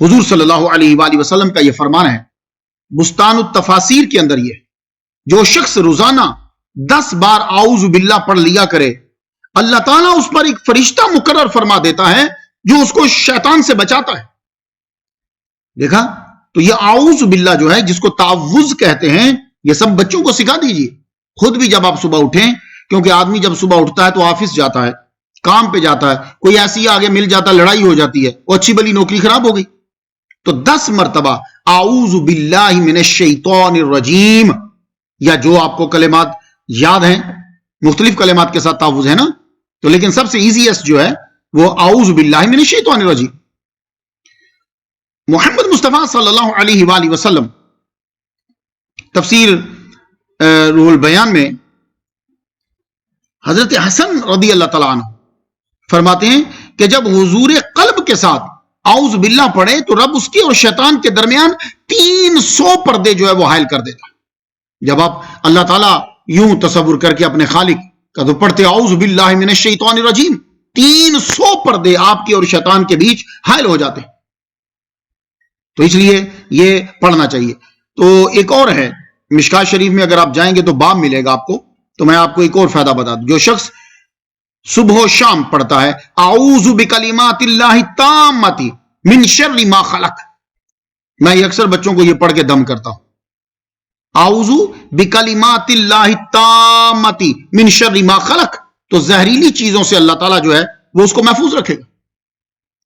حضور صلی اللہ علیہ وآلہ وسلم کا یہ فرمان ہے بستان التفاسیر کے اندر، یہ جو شخص روزانہ 10 بار اعوذ باللہ پڑھ لیا کرے اللہ تعالیٰ اس پر ایک فرشتہ مقرر فرما دیتا ہے جو اس کو شیطان سے بچاتا ہے۔ دیکھا، تو یہ اعوذ باللہ جو ہے جس کو تعوذ کہتے ہیں، یہ سب بچوں کو سکھا دیجئے، خود بھی جب آپ صبح اٹھیں، کیونکہ آدمی جب صبح اٹھتا ہے تو آفس جاتا ہے، کام پہ جاتا ہے، کوئی ایسی آگے مل جاتا ہے، لڑائی ہو جاتی ہے، وہ اچھی بلی نوکری خراب ہو گئی، تو 10 مرتبہ اعوذ باللہ من الشیطان الرجیم، یا جو آپ کو کلمات یاد ہیں، مختلف کلمات کے ساتھ تعوذ ہے نا، تو لیکن سب سے ایزیسٹ جو ہے وہ اعوذ باللہ من الشیطان الرجیم۔ محمد مصطفیٰ صلی اللہ علیہ وآلہ وسلم تفسیر روح البیان میں حضرت حسن رضی اللہ تعالیٰ عنہ فرماتے ہیں کہ جب حضور قلب کے ساتھ اعوذ باللہ پڑھے تو رب اس کے اور شیطان کے درمیان 300 پردے جو ہے وہ حائل کر دیتا ہے۔ جب آپ اللہ تعالیٰ یوں تصور کر کے اپنے خالق کا تو پڑھتے اعوذ باللہ من الشیطان الرجیم، 300 پردے آپ کے اور شیطان کے بیچ حائل ہو جاتے ہیں، تو اس لیے یہ پڑھنا چاہیے۔ تو ایک اور ہے مشکات شریف میں، اگر آپ جائیں گے تو باب ملے گا آپ کو، تو میں آپ کو ایک اور فائدہ بتا دوں، جو شخص صبح و شام پڑھتا ہے اعوذ بکلمات اللہ التامۃ من شر ما خلق، میں یہ اکثر بچوں کو یہ پڑھ کے دم کرتا ہوں، اعوذ بکلمات اللہ التامۃ من شر ما خلق، تو زہریلی چیزوں سے اللہ تعالیٰ جو ہے وہ اس کو محفوظ رکھے گا۔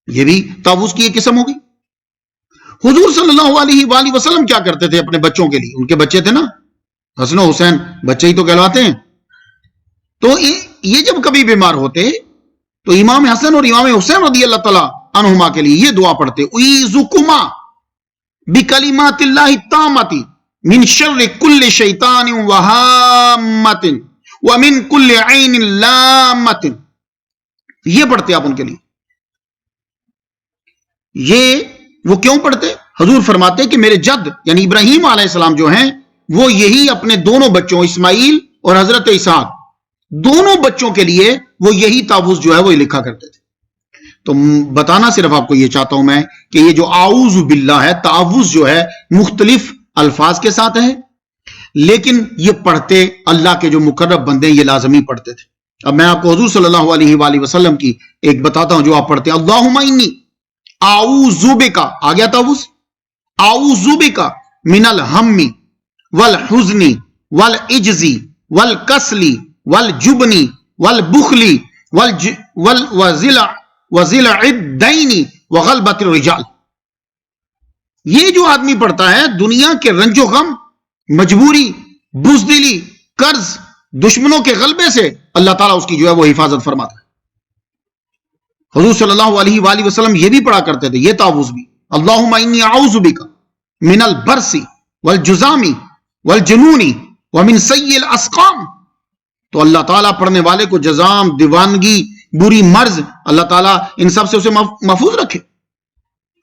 یہ بھی تعوذ کی ایک قسم ہوگی۔ حضور صلی اللہ علیہ وآلہ وسلم کیا کرتے تھے اپنے بچوں کے لیے؟ ان کے بچے تھے نا، حسن و حسین، بچے ہی تو کہلاتے ہیں، تو یہ جب کبھی بیمار ہوتے تو امام حسن اور امام حسین رضی اللہ تعالیٰ عنہما کے لیے یہ دعا پڑھتے، اعیذکما بکلمات اللہ التامۃ من شر کل شیطان وہامۃ ومن کل عین لامۃ، یہ پڑھتے آپ ان کے لیے۔ یہ وہ کیوں پڑھتے؟ حضور فرماتے کہ میرے جد یعنی ابراہیم علیہ السلام جو ہیں وہ یہی اپنے دونوں بچوں اسماعیل اور حضرت اسحاق دونوں بچوں کے لیے وہ یہی تعوذ جو ہے وہ لکھا کرتے تھے۔ تو بتانا صرف آپ کو یہ چاہتا ہوں میں کہ یہ جو اعوذ باللہ ہے، تعوذ جو ہے مختلف الفاظ کے ساتھ ہے، لیکن یہ پڑھتے اللہ کے جو مقرب بندے یہ لازمی پڑھتے تھے۔ اب میں آپ کو حضور صلی اللہ علیہ وآلہ وسلم کی ایک بتاتا ہوں جو آپ پڑھتے ہیں، اللہم انی اعوذ بک، آ گیا تعوذ، اعوذ بک من الہم والحزن والعجز والکسل والجبن والبخل وزلع الدین وغلبۃ الرجال۔ یہ جو آدمی پڑھتا ہے دنیا کے رنج و غم، مجبوری، بزدلی، قرض، دشمنوں کے غلبے سے اللہ تعالیٰ اس کی جو ہے وہ حفاظت فرماتا ہے۔ حضور صلی اللہ علیہ وآلہ وسلم یہ بھی پڑھا کرتے تھے، یہ تعوذ بھی، اللہم انی اعوذ بک من البرص والجذام والجنون ومن سیء الاسقام، تو اللہ تعالیٰ پڑھنے والے کو جزام، دیوانگی، بری مرض، اللہ تعالیٰ ان سب سے اسے محفوظ رکھے۔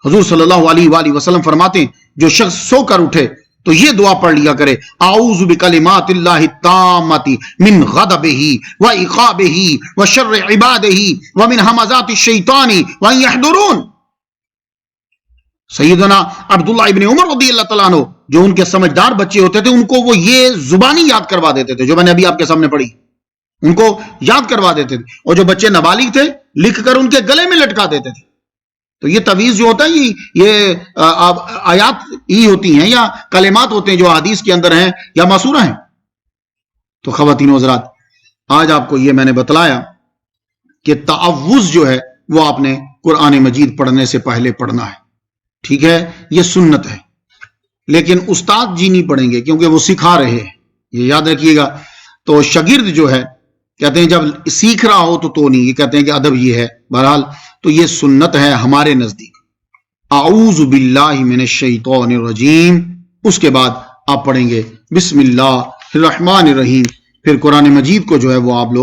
حضور صلی اللہ علیہ وآلہ وسلم فرماتے ہیں جو شخص سو کر اٹھے تو یہ دعا پڑھ لیا کرے، اعوذ بکلمات اللہ التامۃ من غضبہ وعقابہ وشر عبادہ ومن ہمزات الشیطان وان یحضرون۔ سیدنا عبداللہ ابن عمر رضی اللہ تعالیٰ عنہ جو ان کے سمجھدار بچے ہوتے تھے ان کو وہ یہ زبانی یاد کروا دیتے تھے جو میں نے ابھی آپ کے سامنے پڑھی، ان کو یاد کروا دیتے تھے، اور جو بچے نابالغ تھے لکھ کر ان کے گلے میں لٹکا دیتے تھے۔ تو یہ تعویذ جو ہوتا ہے یہ آیات ہی ہوتی ہیں یا کلمات ہوتے ہیں جو حدیث کے اندر ہیں یا ماسورہ ہیں۔ تو خواتین و حضرات، آج آپ کو یہ میں نے بتلایا کہ تعوذ جو ہے وہ آپ نے قرآن مجید پڑھنے سے پہلے پڑھنا ہے، ٹھیک ہے، یہ سنت ہے، لیکن استاد جی نہیں پڑھیں گے کیونکہ وہ سکھا رہے ہیں، یہ یاد رکھیے گا۔ تو شاگرد جو ہے کہتے ہیں جب سیکھ رہا ہو تو نہیں، یہ کہتے ہیں کہ ادب یہ ہے۔ بہرحال تو یہ سنت ہے ہمارے نزدیک، اعوذ باللہ من الشیطان الرجیم، اس کے بعد آپ پڑھیں گے بسم اللہ الرحمن الرحیم، پھر قرآن مجید کو جو ہے وہ آپ لوگ